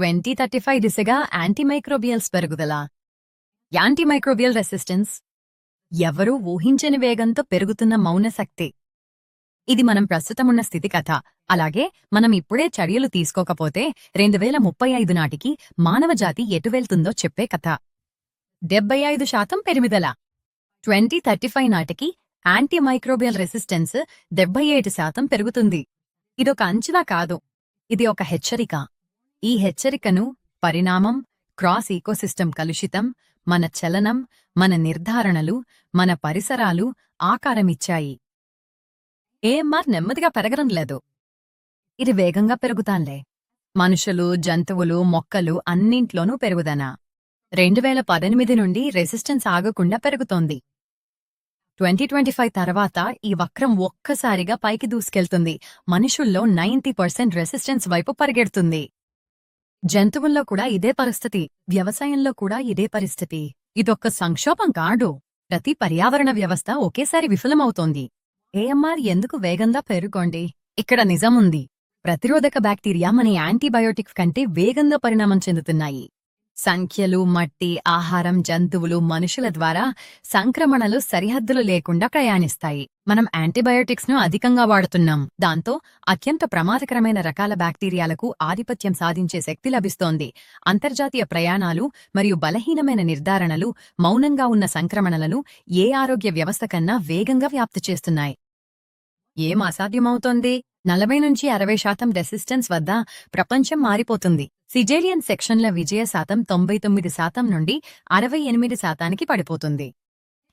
2035 దిశగా యాంటీమైక్రోబియల్స్ పెరుగుదల. Antimicrobial resistance ఎవరూ ఊహించని వేగంతో పెరుగుతున్న మౌన శక్తి. ఇది మనం ప్రస్తుతమున్న స్థితికథ. అలాగే మనం ఇప్పుడే చర్యలు తీసుకోకపోతే 2035 నాటికి మానవజాతి ఎటు వెళ్తుందో చెప్పే కథ. 75% పెరుగుదల. 2035 నాటికి యాంటీమైక్రోబియల్ రెసిస్టెన్స్ 77% పెరుగుతుంది. ఇదొక అంచనా కాదు, ఇది ఒక హెచ్చరిక. ఈ హెచ్చరికను పరిణామం, క్రాస్ ఈకోసిస్టమ్ కలుషితం, మన చలనం, మన నిర్ధారణలు, మన పరిసరాలు ఆకారమిచ్చాయి. ఏఎంఆర్ నెమ్మదిగా పెరగడం లేదు, ఇది వేగంగా పెరుగుతాంలే. మనుషులు, జంతువులు, మొక్కలు అన్నింట్లోనూ పెరుగుదన. 2018 నుండి రెసిస్టెన్స్ ఆగకుండా పెరుగుతోంది. 2025 తర్వాత ఈ వక్రం ఒక్కసారిగా పైకి దూసుకెళ్తుంది. మనుషుల్లో 90% రెసిస్టెన్స్ వైపు పరిగెడుతుంది. జంతువుల్లో కూడా ఇదే పరిస్థితి, వ్యవసాయంలో కూడా ఇదే పరిస్థితి. ఇదొక్క సంక్షోభం కాదు, ప్రతి పర్యావరణ వ్యవస్థ ఒకేసారి విఫలమవుతోంది. ఏఎంఆర్ ఎందుకు వేగంగా పెరుగుకోండి? ఇక్కడ నిజముంది. ప్రతిరోధక బ్యాక్టీరియా మన యాంటీబయోటిక్ కంటే వేగంగా పరిణామం చెందుతున్నాయి. సంఖ్యలు, మట్టి, ఆహారం, జంతువులు, మనుషుల ద్వారా సంక్రమణలు సరిహద్దులు లేకుండా ప్రయాణిస్తాయి. మనం యాంటీబయోటిక్స్ ను అధికంగా వాడుతున్నాం. దాంతో అత్యంత ప్రమాదకరమైన రకాల బ్యాక్టీరియాలకు ఆధిపత్యం సాధించే శక్తి లభిస్తోంది. అంతర్జాతీయ ప్రయాణాలు మరియు బలహీనమైన నిర్ధారణలు మౌనంగా ఉన్న సంక్రమణలను ఏ ఆరోగ్య వ్యవస్థ కన్నా వేగంగా వ్యాప్తి చేస్తున్నాయి. ఏం అసాధ్యమవుతోంది? 40-60% రెసిస్టెన్స్ వద్ద ప్రపంచం మారిపోతుంది. సిజేరియన్ సెక్షన్ల విజయ శాతం 99% నుండి 68%కి పడిపోతుంది.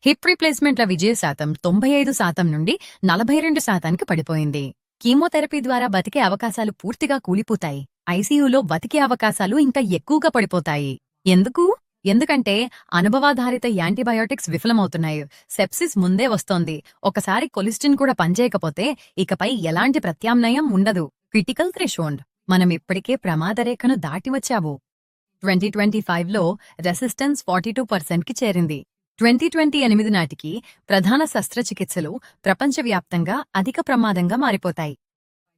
హిప్ రీప్లేస్మెంట్ల విజయ శాతం 95% నుండి 42%కి పడిపోయింది. కీమోథెరపీ ద్వారా బతికే అవకాశాలు పూర్తిగా కూలిపోతాయి. ఐసీయూలో బతికే అవకాశాలు ఇంకా ఎక్కువగా పడిపోతాయి. ఎందుకంటే అనుభవాధారిత యాంటీబయోటిక్స్ విఫలమవుతున్నాయి. సెప్సిస్ ముందే వస్తోంది. ఒకసారి కొలిస్టిన్ కూడా పనిచేయకపోతే ఇకపై ఎలాంటి ప్రత్యామ్నాయం ఉండదు. Critical threshold. మనం ఇప్పటికే ప్రమాదరేఖను దాటి వచ్చావు. 2025లో రెసిస్టెన్స్ 42%కి చేరింది. 2028 నాటికి ప్రధాన శస్త్రచికిత్సలు ప్రపంచవ్యాప్తంగా అధిక ప్రమాదంగా మారిపోతాయి.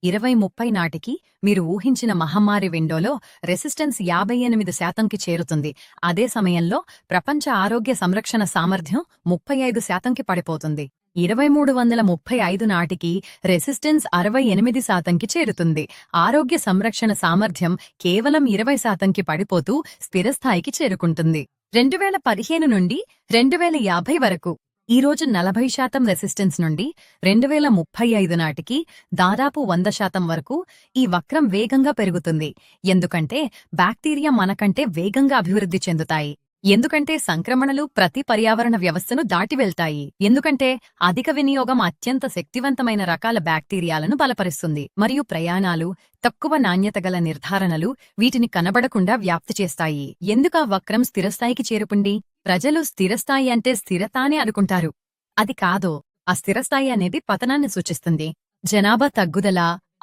2030 నాటికి మీరు ఊహించిన మహమ్మారి విండోలో రెసిస్టెన్స్ 58%కి చేరుతుంది. అదే సమయంలో ప్రపంచ ఆరోగ్య సంరక్షణ సామర్థ్యం 35%కి పడిపోతుంది. 2335 నాటికి రెసిస్టెన్స్ 68%కి చేరుతుంది. ఆరోగ్య సంరక్షణ సామర్థ్యం కేవలం 20%కి పడిపోతూ స్థిరస్థాయికి చేరుకుంటుంది. 2015 నుండి 2050 వరకు ఈ రోజు 40% రెసిస్టెన్స్ నుండి 2035 నాటికి దాదాపు 100% వరకు ఈ వక్రం వేగంగా పెరుగుతుంది. ఎందుకంటే బ్యాక్టీరియా మనకంటే వేగంగా అభివృద్ధి చెందుతాయి. ఎందుకంటే సంక్రమణలు ప్రతి పర్యావరణ వ్యవస్థను దాటి వెళ్తాయి. ఎందుకంటే అధిక వినియోగం అత్యంత శక్తివంతమైన రకాల బ్యాక్టీరియాలను బలపరుస్తుంది మరియు ప్రయాణాలు, తక్కువ నాణ్యత గల నిర్ధారణలు వీటిని కనబడకుండా వ్యాప్తి చేస్తాయి. ఎందుకా వక్రం స్థిరస్థాయికి చేరుకుంది? ప్రజలు స్థిరస్థాయి అంటే స్థిరతానే అనుకుంటారు. అది కాదు. ఆ స్థిరస్థాయి అనేది పతనాన్ని సూచిస్తుంది. జనాభా తగ్గుదల,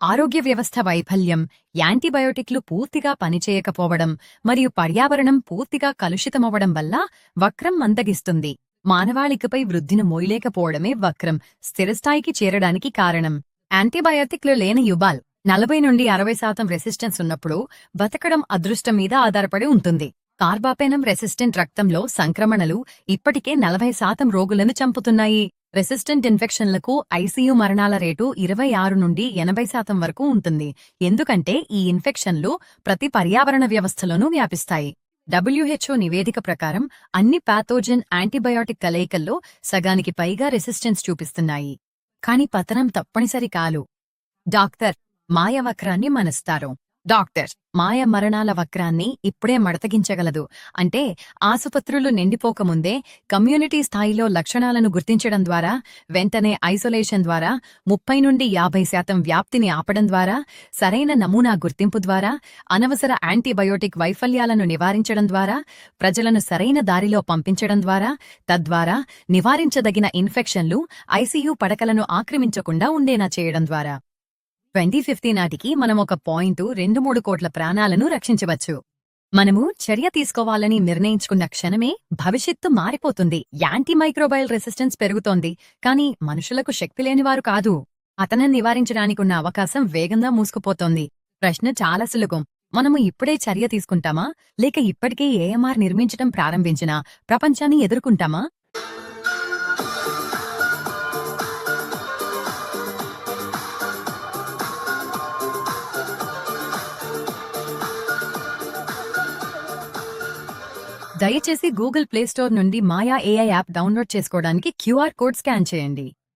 ఆరోగ్య వ్యవస్థ వైఫల్యం, యాంటీబయోటిక్లు పూర్తిగా పనిచేయకపోవడం మరియు పర్యావరణం పూర్తిగా కలుషితమవ్వడం వల్ల వక్రం మందగిస్తుంది. మానవాళికపై వృద్ధిని మోయలేకపోవడమే వక్రం స్థిరస్థాయికి చేరడానికి కారణం. యాంటీబయోటిక్లు లేని యుబాల్ 40-60% రెసిస్టెన్స్ ఉన్నప్పుడు బతకడం అదృష్టం మీద ఆధారపడి ఉంటుంది. కార్బాపెనం రెసిస్టెంట్ రక్తంలో సంక్రమణలు ఇప్పటికే 40% రోగులను చంపుతున్నాయి. రెసిస్టెంట్ ఇన్ఫెక్షన్లకు ఐసీయూ మరణాల రేటు 26-80% వరకు ఉంటుంది. ఎందుకంటే ఈ ఇన్ఫెక్షన్లు ప్రతి పర్యావరణ వ్యవస్థలోనూ వ్యాపిస్తాయి. WHO నివేదిక ప్రకారం అన్ని పాథోజన్ యాంటీబయోటిక్ కలయికల్లో సగానికి పైగా రెసిస్టెన్స్ చూపిస్తున్నాయి. కాని పతనం తప్పనిసరి కాదు. డాక్టర్ మాయ వక్రాన్ని మనస్తారు. డాక్టర్ మాయ మరణాల వక్రాన్ని ఇప్పుడే మడతగించగలదు. అంటే ఆసుపత్రులు నిండిపోకముందే కమ్యూనిటీ స్థాయిలో లక్షణాలను గుర్తించడం ద్వారా, వెంటనే ఐసోలేషన్ ద్వారా, 30-50% వ్యాప్తిని ఆపడం ద్వారా, సరైన నమూనా గుర్తింపు ద్వారా, అనవసర యాంటీబయోటిక్ వైఫల్యాలను నివారించడం ద్వారా, ప్రజలను సరైన దారిలో పంపించడం ద్వారా, తద్వారా నివారించదగిన ఇన్ఫెక్షన్లు ఐసీయూ పడకలను ఆక్రమించకుండా ఉండేలా చేయడం ద్వారా 2050 నాటికి మనం 1.23 కోట్ల ప్రాణాలను రక్షించవచ్చు. మనము చర్య తీసుకోవాలని నిర్ణయించుకున్న క్షణమే భవిష్యత్తు మారిపోతుంది. యాంటీమైక్రోబయల్ రెసిస్టెన్స్ పెరుగుతోంది, కానీ మనుషులకు శక్తి లేనివారు కాదు. అతన్ని నివారించడానికున్న అవకాశం వేగంగా మూసుకుపోతోంది. ప్రశ్న చాలా సులభం. మనము ఇప్పుడే చర్య తీసుకుంటామా లేక ఇప్పటికే ఏఎంఆర్ నిర్మించడం ప్రారంభించిన ప్రపంచాన్ని ఎదుర్కొంటామా? దయచేసి గూగుల్ ప్లే స్టోర్ నుండి మాయా ఏఐ యాప్ డౌన్లోడ్ చేసుకోవడానికి క్యూఆర్ కోడ్ స్కాన్ చేయండి.